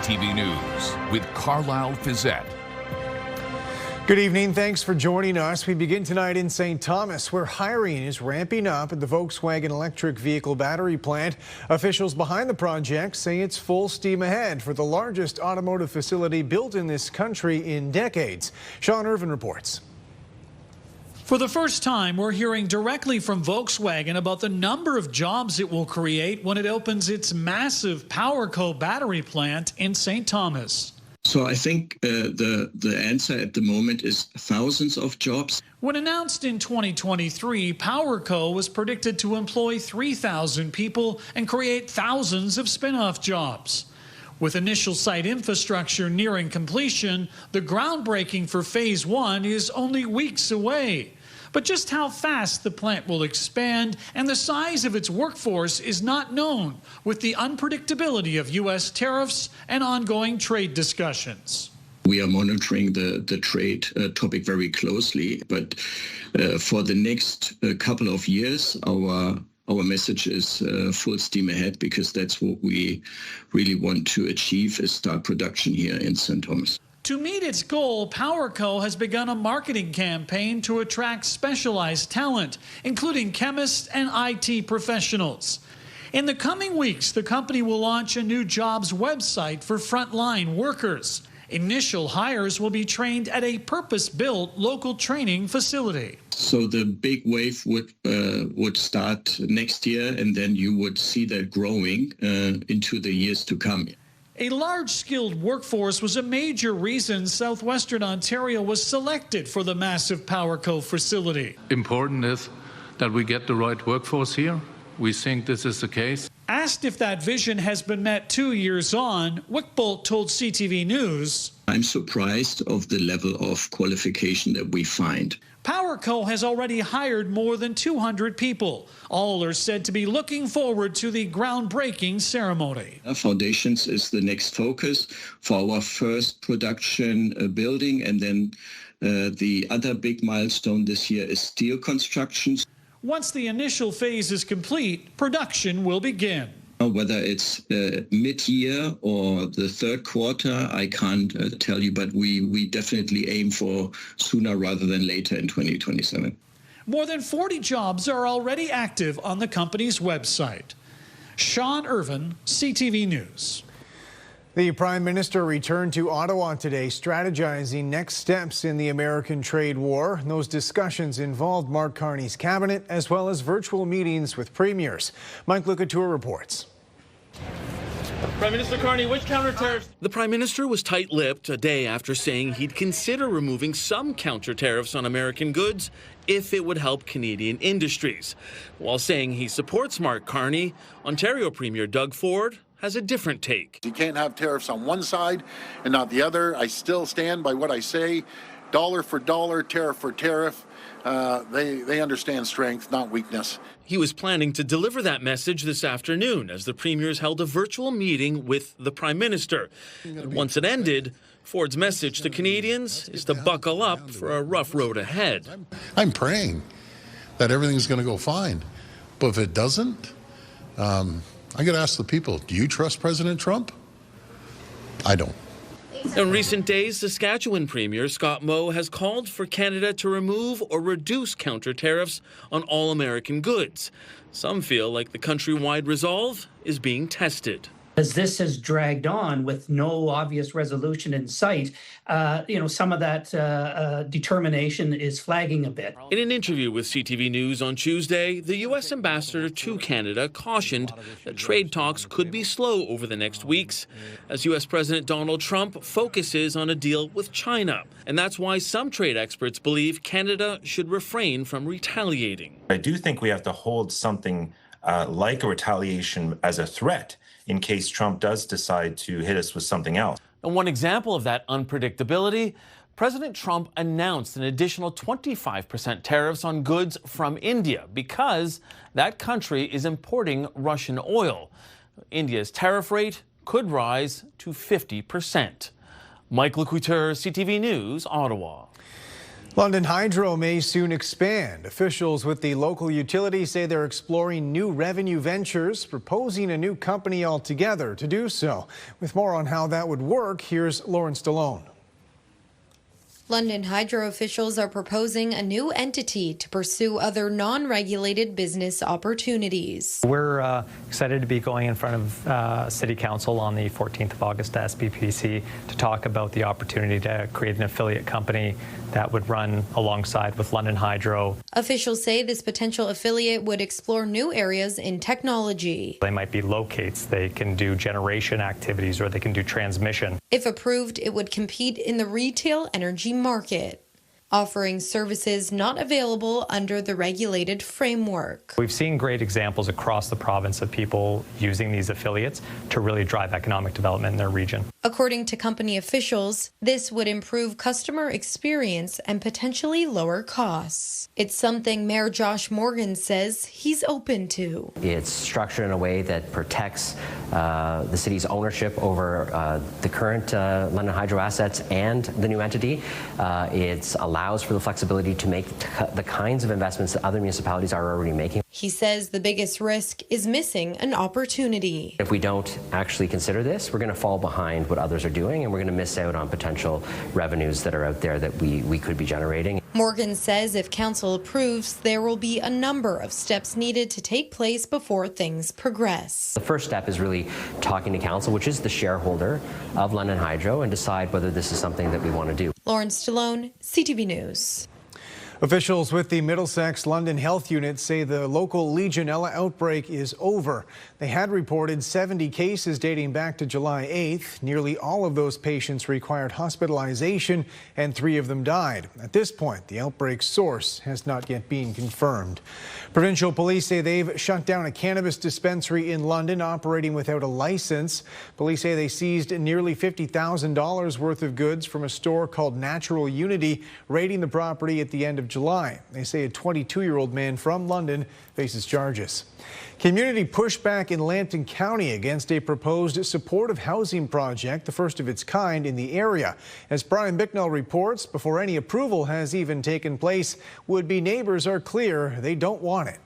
CTV News with Carlyle Fiset. Good evening. Thanks for joining us. We begin tonight in St. Thomas, where hiring is ramping up at the Volkswagen electric vehicle battery plant. Officials behind the project say it's full steam ahead for the largest automotive facility built in this country in decades. Sean Irvin reports. For the first time, we're hearing directly from Volkswagen about the number of jobs it will create when it opens its massive Powerco battery plant in St. Thomas. So I think the answer at the moment is thousands of jobs. When announced in 2023, Powerco was predicted to employ 3,000 people and create thousands of spin-off jobs. With initial site infrastructure nearing completion, the groundbreaking for Phase 1 is only weeks away. But just how fast the plant will expand and the size of its workforce is not known, with the unpredictability of U.S. tariffs and ongoing trade discussions. We are monitoring the trade topic very closely, but for the next couple of years, our message is full steam ahead, because that's what we really want to achieve, is start production here in St. Thomas. To meet its goal, Powerco has begun a marketing campaign to attract specialized talent, including chemists and IT professionals. In the coming weeks, the company will launch a new jobs website for frontline workers. Initial hires will be trained at a purpose-built local training facility. So the big wave would start next year, and then you would see that growing into the years to come. A large skilled workforce was a major reason southwestern Ontario was selected for the massive Powerco facility. Important is that we get the right workforce here. We think this is the case. Asked if that vision has been met 2 years on, Wickbolt told CTV News, I'm surprised of the level of qualification that we find. Powerco has already hired more than 200 people. All are said to be looking forward to the groundbreaking ceremony. Foundations is the next focus for our first production building, and then the other big milestone this year is steel construction. Once the initial phase is complete, production will begin. Whether it's mid-year or the third quarter, I can't tell you, but we definitely aim for sooner rather than later in 2027. More than 40 jobs are already active on the company's website. Sean Irvin, CTV News. The Prime Minister returned to Ottawa today, strategizing next steps in the American trade war. Those discussions involved Mark Carney's cabinet, as well as virtual meetings with premiers. Mike Lucatour reports. Prime Minister Carney, which counter-tariffs? The Prime Minister was tight-lipped a day after saying he'd consider removing some counter-tariffs on American goods if it would help Canadian industries. While saying he supports Mark Carney, Ontario Premier Doug Ford has a different take. You can't have tariffs on one side and not the other. I still stand by what I say. Dollar for dollar, tariff for tariff. They understand strength, not weakness. He was planning to deliver that message this afternoon as the premiers held a virtual meeting with the Prime Minister. And once it ended, Ford's message to Canadians is to buckle up for a rough road ahead. I'm praying that everything's going to go fine. But if it doesn't, I got to ask the people, do you trust President Trump? I don't. In recent days, Saskatchewan Premier Scott Moe has called for Canada to remove or reduce counter-tariffs on all American goods. Some feel like the countrywide resolve is being tested. As this has dragged on with no obvious resolution in sight, some of that determination is flagging a bit. In an interview with CTV News on Tuesday, the U.S. ambassador to Canada cautioned that trade talks could be slow over the next weeks as U.S. President Donald Trump focuses on a deal with China. And that's why some trade experts believe Canada should refrain from retaliating. I do think we have to hold something like a retaliation as a threat in case Trump does decide to hit us with something else. And one example of that unpredictability, President Trump announced an additional 25% tariffs on goods from India because that country is importing Russian oil. India's tariff rate could rise to 50%. Mike Lucatour, CTV News, Ottawa. London Hydro may soon expand. Officials with the local utility say they're exploring new revenue ventures, proposing a new company altogether to do so. With more on how that would work, here's Lauren Stallone. London Hydro officials are proposing a new entity to pursue other non-regulated business opportunities. We're excited to be going in front of City Council on the 14th of August to SPPC to talk about the opportunity to create an affiliate company that would run alongside with London Hydro. Officials say this potential affiliate would explore new areas in technology. They might be locates, they can do generation activities, or they can do transmission. If approved, it would compete in the retail energy market, offering services not available under the regulated framework. We've seen great examples across the province of people using these affiliates to really drive economic development in their region. According to company officials, this would improve customer experience and potentially lower costs. It's something Mayor Josh Morgan says he's open to. It's structured in a way that protects the city's ownership over the current London Hydro assets and the new entity. It allows for the flexibility to make the kinds of investments that other municipalities are already making. He says the biggest risk is missing an opportunity. If we don't actually consider this, we're going to fall behind what others are doing, and we're going to miss out on potential revenues that are out there that we could be generating. Morgan says if council approves, there will be a number of steps needed to take place before things progress. The first step is really talking to council, which is the shareholder of London Hydro, and decide whether this is something that we want to do. Lauren Stallone, CTV News. Officials with the Middlesex London Health Unit say the local Legionella outbreak is over. They had reported 70 cases dating back to July 8th. Nearly all of those patients required hospitalization and 3 of them died. At this point, the outbreak source has not yet been confirmed. Provincial police say they've shut down a cannabis dispensary in London operating without a license. Police say they seized nearly $50,000 worth of goods from a store called Natural Unity, raiding the property at the end of July. They say a 22-year-old man from London faces charges. Community pushback in Lambton County against a proposed supportive housing project, the first of its kind in the area. As Brian Bicknell reports, before any approval has even taken place, would-be neighbors are clear they don't want it.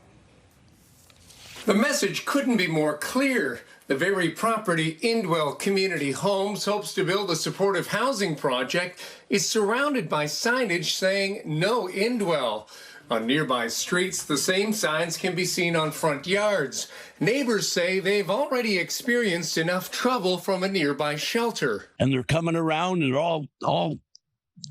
The message couldn't be more clear. The very property Indwell Community Homes hopes to build a supportive housing project is surrounded by signage saying no Indwell. On nearby streets, the same signs can be seen on front yards. Neighbors say they've already experienced enough trouble from a nearby shelter. And they're coming around and they're all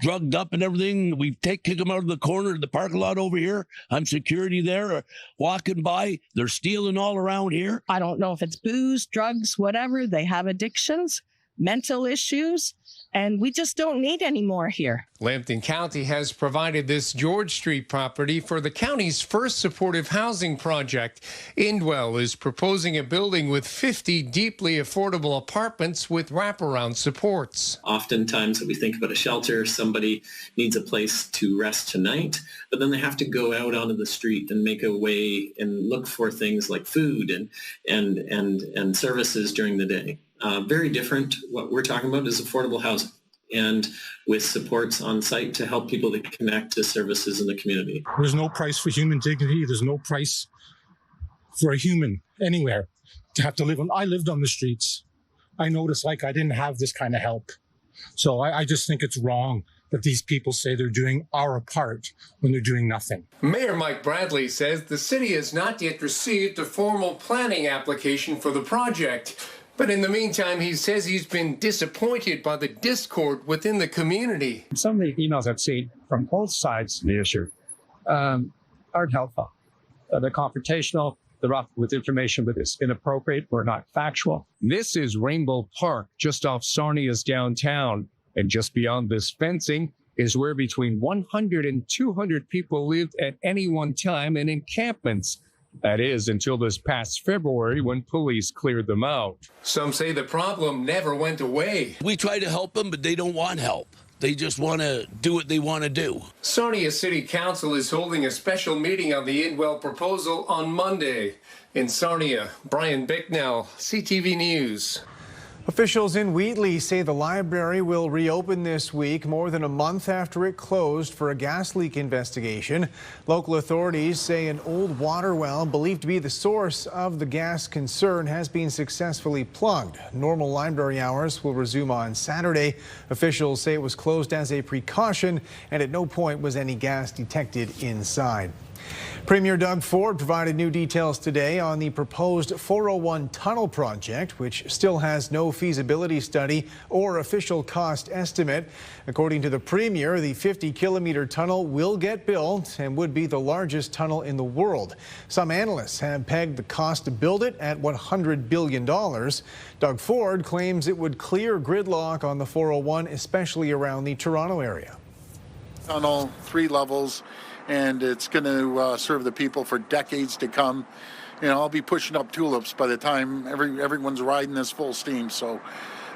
drugged up and everything. We kick them out of the corner of the parking lot over here. I'm security there, walking by. They're stealing all around here. I don't know if it's booze, drugs, whatever. They have addictions, mental issues, and we just don't need any more here. Lambton County has provided this George Street property for the county's first supportive housing project. Indwell is proposing a building with 50 deeply affordable apartments with wraparound supports. Oftentimes when we think about a shelter, somebody needs a place to rest tonight, but then they have to go out onto the street and make a way and look for things like food and services during the day. Very different. What we're talking about is affordable housing, and with supports on site to help people to connect to services in the community. There's no price for human dignity. There's no price for a human anywhere to have to live on. I lived on the streets. I noticed like I didn't have this kind of help. So I just think it's wrong that these people say they're doing our part when they're doing nothing. Mayor Mike Bradley says the city has not yet received a formal planning application for the project. But in the meantime, he says he's been disappointed by the discord within the community. Some of the emails I've seen from both sides of the issue aren't helpful. They're confrontational, they're rough with information that is inappropriate or not factual. This is Rainbow Park, just off Sarnia's downtown. And just beyond this fencing is where between 100 and 200 people lived at any one time in encampments. That is, until this past February when police cleared them out. Some say the problem never went away. We try to help them, but they don't want help. They just want to do what they want to do. Sarnia City Council is holding a special meeting on the Indwell proposal on Monday. In Sarnia, Brian Bicknell, CTV News. Officials in Wheatley say the library will reopen this week, more than a month after it closed for a gas leak investigation. Local authorities say an old water well believed to be the source of the gas concern has been successfully plugged. Normal library hours will resume on Saturday. Officials say it was closed as a precaution and at no point was any gas detected inside. Premier Doug Ford provided new details today on the proposed 401 tunnel project, which still has no feasibility study or official cost estimate. According to the Premier, the 50-kilometer tunnel will get built and would be the largest tunnel in the world. Some analysts have pegged the cost to build it at $100 billion. Doug Ford claims it would clear gridlock on the 401, especially around the Toronto area. Tunnel, 3 levels, and it's going to serve the people for decades to come. You know, I'll be pushing up tulips by the time everyone's riding this full steam. So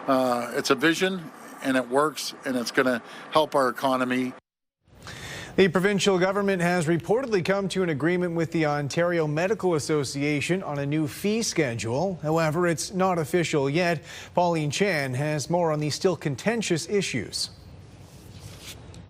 it's a vision, and it works, and it's going to help our economy. The provincial government has reportedly come to an agreement with the Ontario Medical Association on a new fee schedule. However, it's not official yet. Pauline Chan has more on these still contentious issues.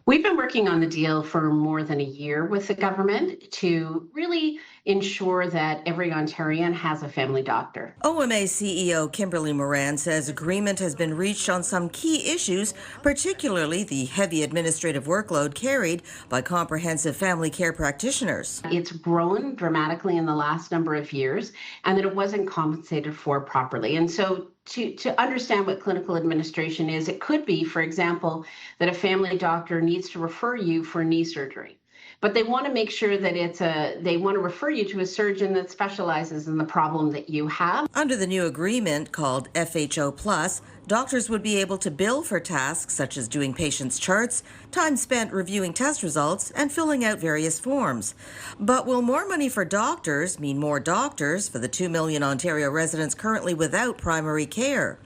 We've been working on the deal for more than a year with the government to really ensure that every Ontarian has a family doctor. OMA CEO Kimberly Moran says agreement has been reached on some key issues, particularly the heavy administrative workload carried by comprehensive family care practitioners. It's grown dramatically in the last number of years, and that it wasn't compensated for properly. And so to understand what clinical administration is, it could be, for example, that a family doctor needs to refer you for knee surgery. But they want to make sure that they want to refer you to a surgeon that specializes in the problem that you have. Under the new agreement called FHO Plus, doctors would be able to bill for tasks such as doing patients' charts, time spent reviewing test results, and filling out various forms. But will more money for doctors mean more doctors for the 2 million Ontario residents currently without primary care?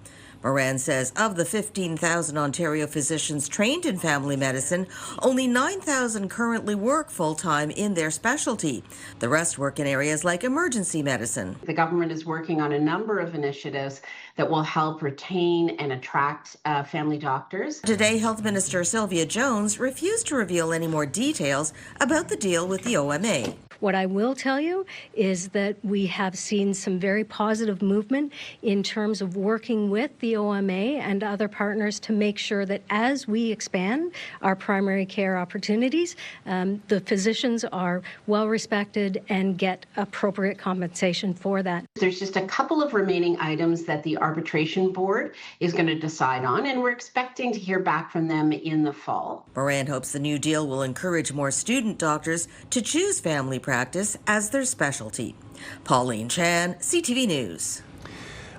Moran says of the 15,000 Ontario physicians trained in family medicine, only 9,000 currently work full-time in their specialty. The rest work in areas like emergency medicine. The government is working on a number of initiatives that will help retain and attract family doctors. Today, Health Minister Sylvia Jones refused to reveal any more details about the deal with the OMA. What I will tell you is that we have seen some very positive movement in terms of working with the OMA and other partners to make sure that as we expand our primary care opportunities, the physicians are well respected and get appropriate compensation for that. There's just a couple of remaining items that the arbitration board is going to decide on, and we're expecting to hear back from them in the fall. Moran hopes the new deal will encourage more student doctors to choose family practice as their specialty. Pauline Chan, CTV News.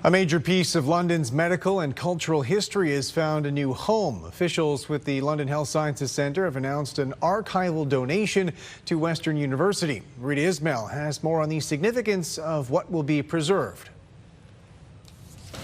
A major piece of London's medical and cultural history has found a new home. Officials with the London Health Sciences Centre have announced an archival donation to Western University. Rita Ismail has more on the significance of what will be preserved.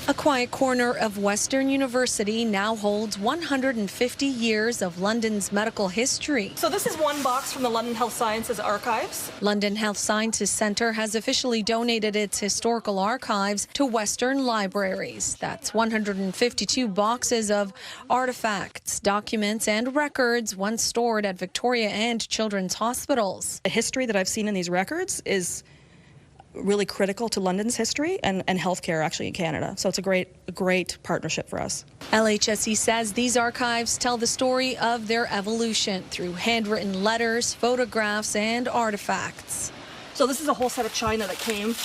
A quiet corner of Western University now holds 150 years of London's medical history. So this is one box from the London Health Sciences Archives. London Health Sciences Centre has officially donated its historical archives to Western libraries. That's 152 boxes of artifacts, documents and records once stored at Victoria and Children's hospitals. The history that I've seen in these records is really critical to London's history and healthcare actually in Canada. So it's a great partnership for us. LHSC says these archives tell the story of their evolution through handwritten letters, photographs and artifacts. So this is a whole set of china that came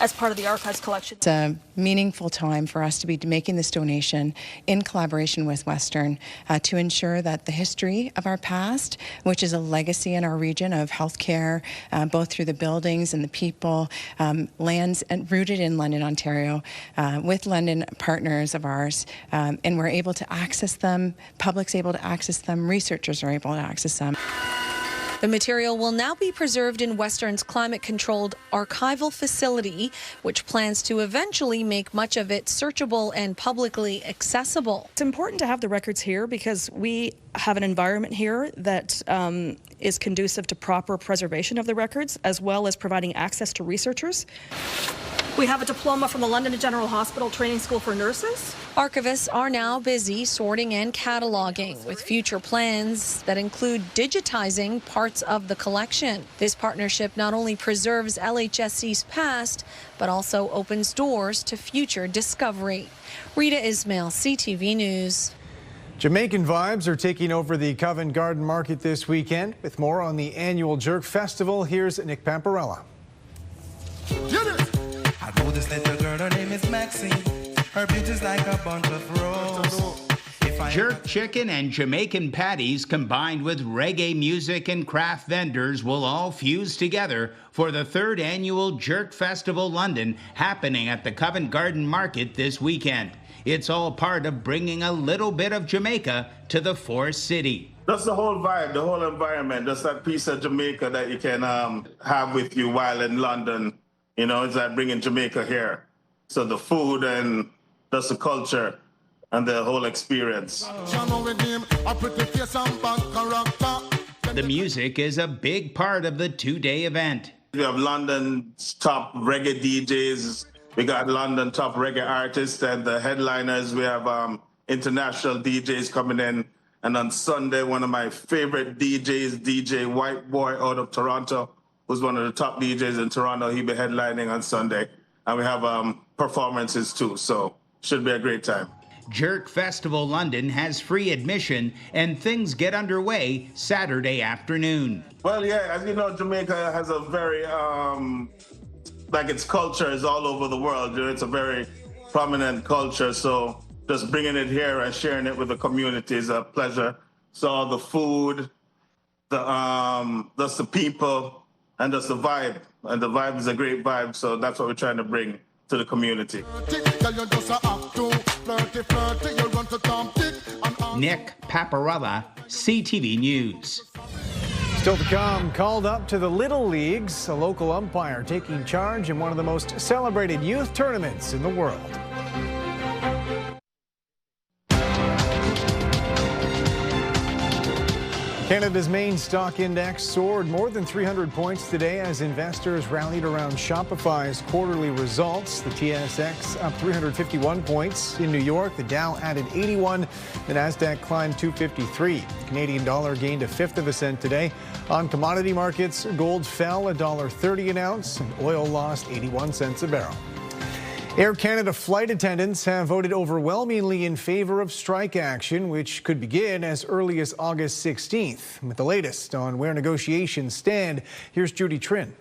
as part of the archives collection. It's a meaningful time for us to be making this donation in collaboration with Western to ensure that the history of our past, which is a legacy in our region of healthcare, both through the buildings and the people, lands and rooted in London, Ontario, with London partners of ours, and we're able to access them, public's able to access them, researchers are able to access them. The material will now be preserved in Western's climate-controlled archival facility, which plans to eventually make much of it searchable and publicly accessible. It's important to have the records here because we have an environment here that is conducive to proper preservation of the records, as well as providing access to researchers. We have a diploma from the London General Hospital Training School for Nurses. Archivists are now busy sorting and cataloging, with future plans that include digitizing parts of the collection. This partnership not only preserves LHSC's past, but also opens doors to future discovery. Rita Ismail, CTV News. Jamaican vibes are taking over the Covent Garden Market this weekend. With more on the annual Jerk Festival, here's Nick Paparella. I know this little girl, her name is Maxine. Her beauty's like a bunch of roses. Jerk chicken and Jamaican patties combined with reggae music and craft vendors will all fuse together for the 3rd annual Jerk Festival London happening at the Covent Garden Market this weekend. It's all part of bringing a little bit of Jamaica to the Forest City. That's the whole vibe, the whole environment. That's that piece of Jamaica that you can have with you while in London. You know, it's like bringing Jamaica here. So the food and that's the culture and the whole experience. The music is a big part of the 2-day event. We have London's top reggae DJs. We got London top reggae artists and the headliners. We have international DJs coming in. And on Sunday, one of my favorite DJs, DJ White Boy out of Toronto, who's one of the top DJs in Toronto. He'll be headlining on Sunday. And we have performances too, so should be a great time. Jerk Festival London has free admission and things get underway Saturday afternoon. Well, yeah, as you know, Jamaica has a very, like its culture is all over the world. It's a very prominent culture, so just bringing it here and sharing it with the community is a pleasure. So the food, that's the people, and that's the vibe. And the vibe is a great vibe, so that's what we're trying to bring to the community. Nick Paparella, CTV News. Still to come, called up to the Little Leagues, a local umpire taking charge in one of the most celebrated youth tournaments in the world. Canada's main stock index soared more than 300 points today as investors rallied around Shopify's quarterly results. The TSX up 351 points. In New York, the Dow added 81. The Nasdaq climbed 253. The Canadian dollar gained a fifth of a cent today. On commodity markets, gold fell $1.30 an ounce and oil lost 81 cents a barrel. Air Canada flight attendants have voted overwhelmingly in favor of strike action, which could begin as early as August 16th. With the latest on where negotiations stand, here's Judy Trin.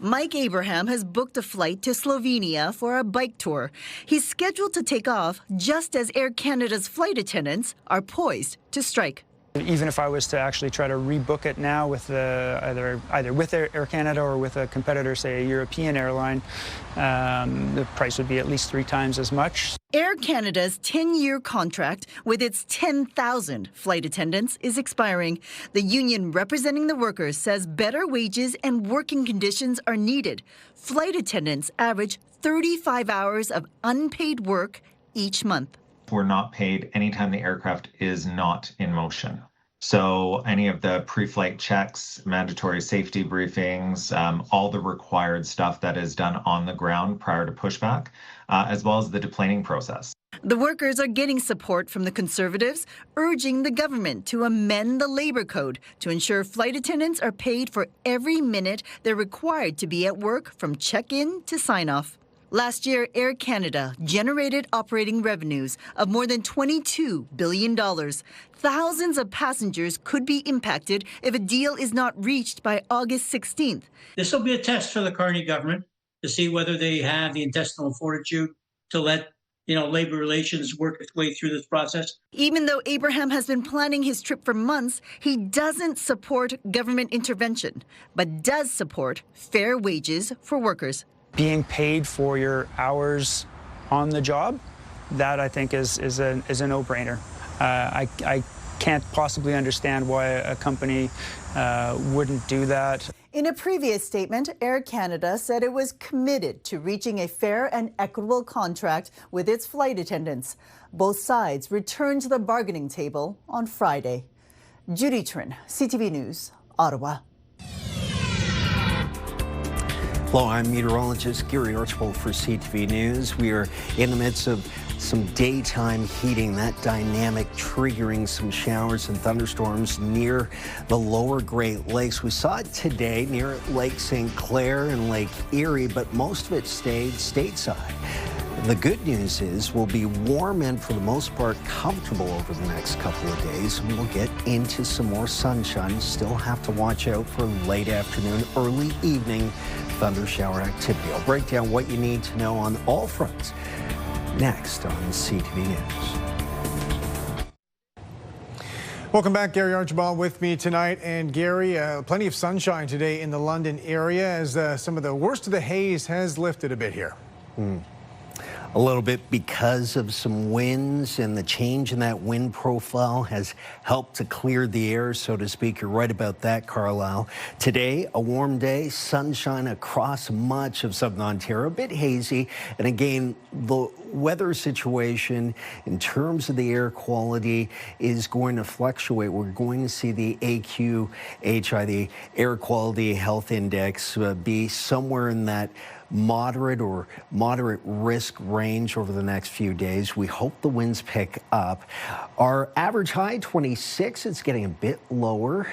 Mike Abraham has booked a flight to Slovenia for a bike tour. He's scheduled to take off just as Air Canada's flight attendants are poised to strike. Even if I was to actually try to rebook it now with either with Air Canada or with a competitor, say a European airline, the price would be at least 3 times as much. Air Canada's 10-year contract with its 10,000 flight attendants is expiring. The union representing the workers says better wages and working conditions are needed. Flight attendants average 35 hours of unpaid work each month. We're not paid anytime the aircraft is not in motion. So any of the pre-flight checks, mandatory safety briefings, all the required stuff that is done on the ground prior to pushback, as well as the deplaning process. The workers are getting support from the Conservatives, urging the government to amend the labor code to ensure flight attendants are paid for every minute they're required to be at work from check-in to sign-off. Last year, Air Canada generated operating revenues of more than $22 billion. Thousands of passengers could be impacted if a deal is not reached by August 16th. This will be a test for the Carney government to see whether they have the intestinal fortitude to let labor relations work its way through this process. Even though Abraham has been planning his trip for months, he doesn't support government intervention, but does support fair wages for workers. Being paid for your hours on the job, that I think is a no-brainer. I can't possibly understand why a company wouldn't do that. In a previous statement, Air Canada said it was committed to reaching a fair and equitable contract with its flight attendants. Both sides returned to the bargaining table on Friday. Judy Trin, CTV News, Ottawa. Hello, I'm meteorologist Gary Archibald for CTV News. We are in the midst of some daytime heating, that dynamic triggering some showers and thunderstorms near the lower Great Lakes. We saw it today near Lake St. Clair and Lake Erie, but most of it stayed stateside. The good news is we'll be warm and for the most part comfortable over the next couple of days. We'll get into some more sunshine. Still have to watch out for late afternoon, early evening thunder shower activity. I'll break down what you need to know on all fronts next on CTV News. Welcome back. Gary Archibald with me tonight. And Gary, plenty of sunshine today in the London area as some of the worst of the haze has lifted a bit here. A little bit because of some winds, and the change in that wind profile has helped to clear the air, so to speak. You're right about that, Carlyle. Today, a warm day, sunshine across much of southern Ontario, a bit hazy. And again, the weather situation in terms of the air quality is going to fluctuate. We're going to see the AQHI, the Air Quality Health Index, be somewhere in that moderate or moderate risk range over the next few days. We hope the winds pick up. Our average high, 26. It's getting a bit lower,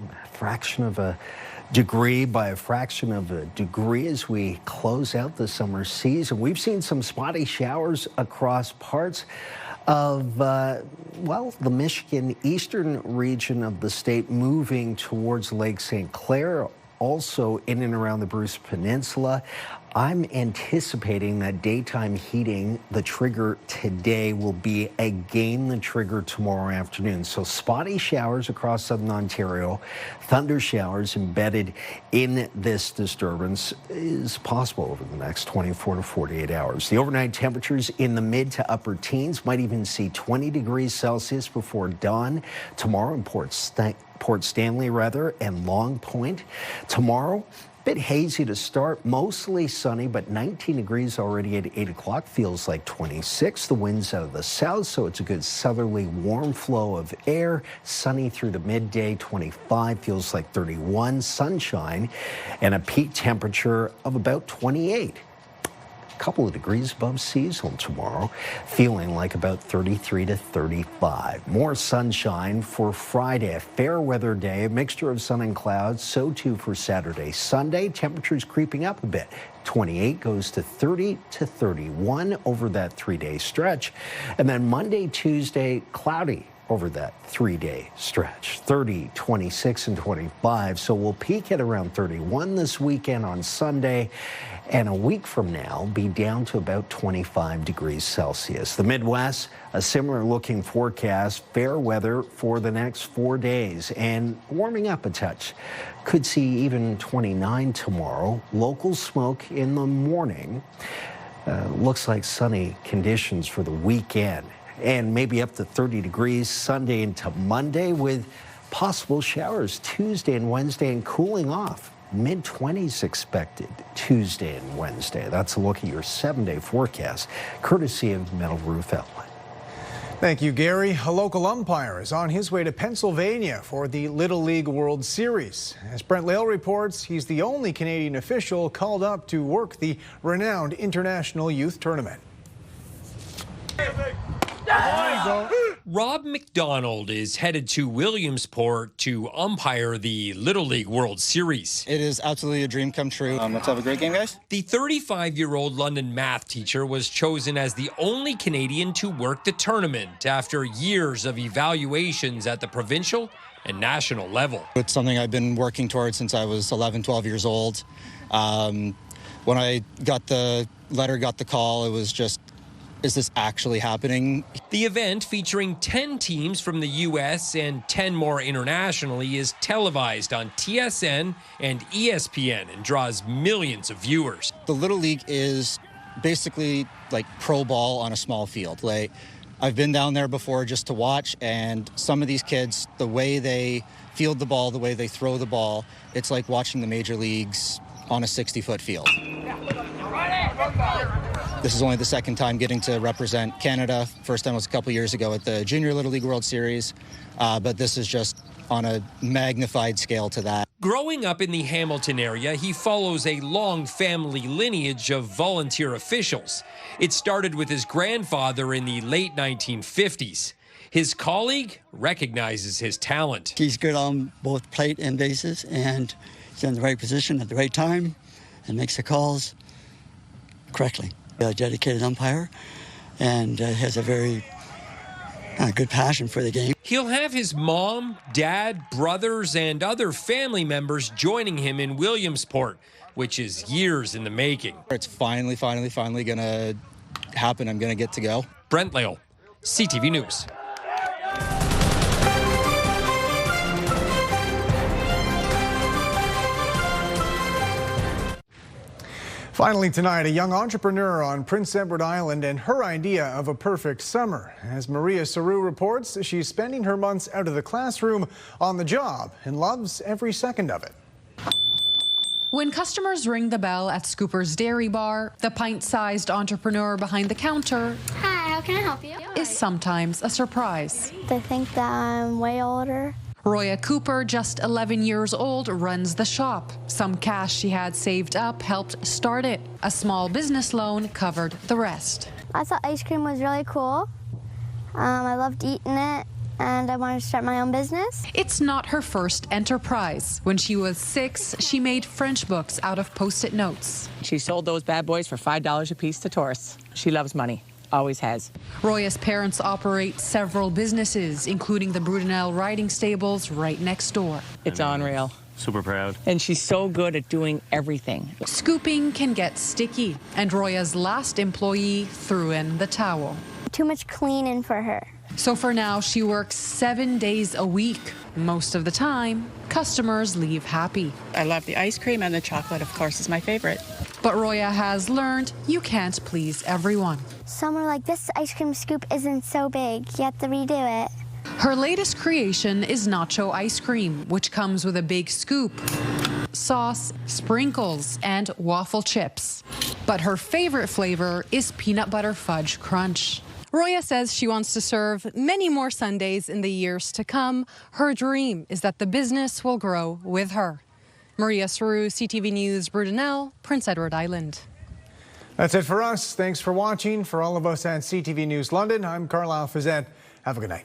a fraction of a degree by a fraction of a degree as we close out the summer season. We've seen some spotty showers across parts of, well, the Michigan eastern region of the state, moving towards Lake St. Clair, also in and around the Bruce Peninsula. I'm anticipating that daytime heating, the trigger today, will be again the trigger tomorrow afternoon. So spotty showers across southern Ontario, thunder showers embedded in this disturbance is possible over the next 24 to 48 hours. The overnight temperatures in the mid to upper teens, might even see 20 degrees Celsius before dawn tomorrow in Port Stanley and Long Point. Tomorrow, bit hazy to start, mostly sunny, but 19 degrees already at 8 o'clock, feels like 26. The wind's out of the south, so it's a good southerly warm flow of air. Sunny through the midday, 25, feels like 31. Sunshine and a peak temperature of about 28. Couple of degrees above seasonal tomorrow, feeling like about 33 to 35. More sunshine for Friday, a fair weather day, a mixture of sun and clouds, so too for Saturday. Sunday, temperatures creeping up a bit. 28 goes to 30 to 31 over that 3-day stretch. And then Monday, Tuesday, cloudy over that 3-day stretch. 30, 26, and 25. So we'll peak at around 31 this weekend on Sunday, and a week from now be down to about 25 degrees Celsius. The Midwest, a similar looking forecast, fair weather for the next 4 days and warming up a touch. Could see even 29 tomorrow. Local smoke in the morning. Looks like sunny conditions for the weekend, and maybe up to 30 degrees Sunday into Monday with possible showers Tuesday and Wednesday, and cooling off. Mid-20s expected Tuesday and Wednesday. That's a look at your 7-day forecast, courtesy of Metal Roof Outlet. Thank you, Gary. A local umpire is on his way to Pennsylvania for the Little League World Series. As Brent Lail reports, he's the only Canadian official called up to work the renowned International Youth Tournament. Rob McDonald is headed to Williamsport to umpire the Little League World Series. It is absolutely a dream come true. Let's have a great game, guys. The 35-year-old London math teacher was chosen as the only Canadian to work the tournament after years of evaluations at the provincial and national level. It's something I've been working towards since I was 11, 12 years old. When I got the letter, got the call, it was just, is this actually happening? The event, featuring 10 teams from the U.S. and 10 more internationally, is televised on TSN and ESPN and draws millions of viewers. The Little League is basically like pro ball on a small field. Like, I've been down there before just to watch, and some of these kids, the way they field the ball, the way they throw the ball, it's like watching the major leagues on a 60-foot field. This is only the second time getting to represent Canada. First time was a couple years ago at the Junior Little League World Series, but this is just on a magnified scale to that. Growing up in the Hamilton area, he follows a long family lineage of volunteer officials. It started with his grandfather in the late 1950s. His colleague recognizes his talent. He's good on both plate and bases, and he's in the right position at the right time and makes the calls correctly. A dedicated umpire and has a very good passion for the game. He'll have his mom, dad, brothers, and other family members joining him in Williamsport, which is years in the making. It's finally going to happen. I'm going to get to go. Brent Lale, CTV News. Finally tonight, a young entrepreneur on Prince Edward Island and her idea of a perfect summer. As Maria Saru reports, she's spending her months out of the classroom on the job and loves every second of it. When customers ring the bell at Scooper's Dairy Bar, the pint-sized entrepreneur behind the counter Hi, how can I help you? is sometimes a surprise. They think that I'm way older. Roya Cooper, just 11 years old, runs the shop. Some cash she had saved up helped start it. A small business loan covered the rest. I thought ice cream was really cool. I loved eating it, and I wanted to start my own business. It's not her first enterprise. When she was 6, she made French books out of Post-it notes. She sold those bad boys for $5 a piece to tourists. She loves money. Always has. Roya's parents operate several businesses, including the Brudenell riding stables right next door. It's unreal. Super proud. And she's so good at doing everything. Scooping can get sticky, and Roya's last employee threw in the towel. Too much cleaning for her. So for now, she works 7 days a week. Most of the time, customers leave happy. I love the ice cream, and the chocolate, of course, is my favorite. But Roya has learned you can't please everyone. Some are like, this ice cream scoop isn't so big. You have to redo it. Her latest creation is nacho ice cream, which comes with a big scoop, sauce, sprinkles, and waffle chips. But her favorite flavor is peanut butter fudge crunch. Roya says she wants to serve many more Sundays in the years to come. Her dream is that the business will grow with her. Maria Saru, CTV News, Brudenell, Prince Edward Island. That's it for us. Thanks for watching. For all of us at CTV News London, I'm Carlyle Fiset. Have a good night.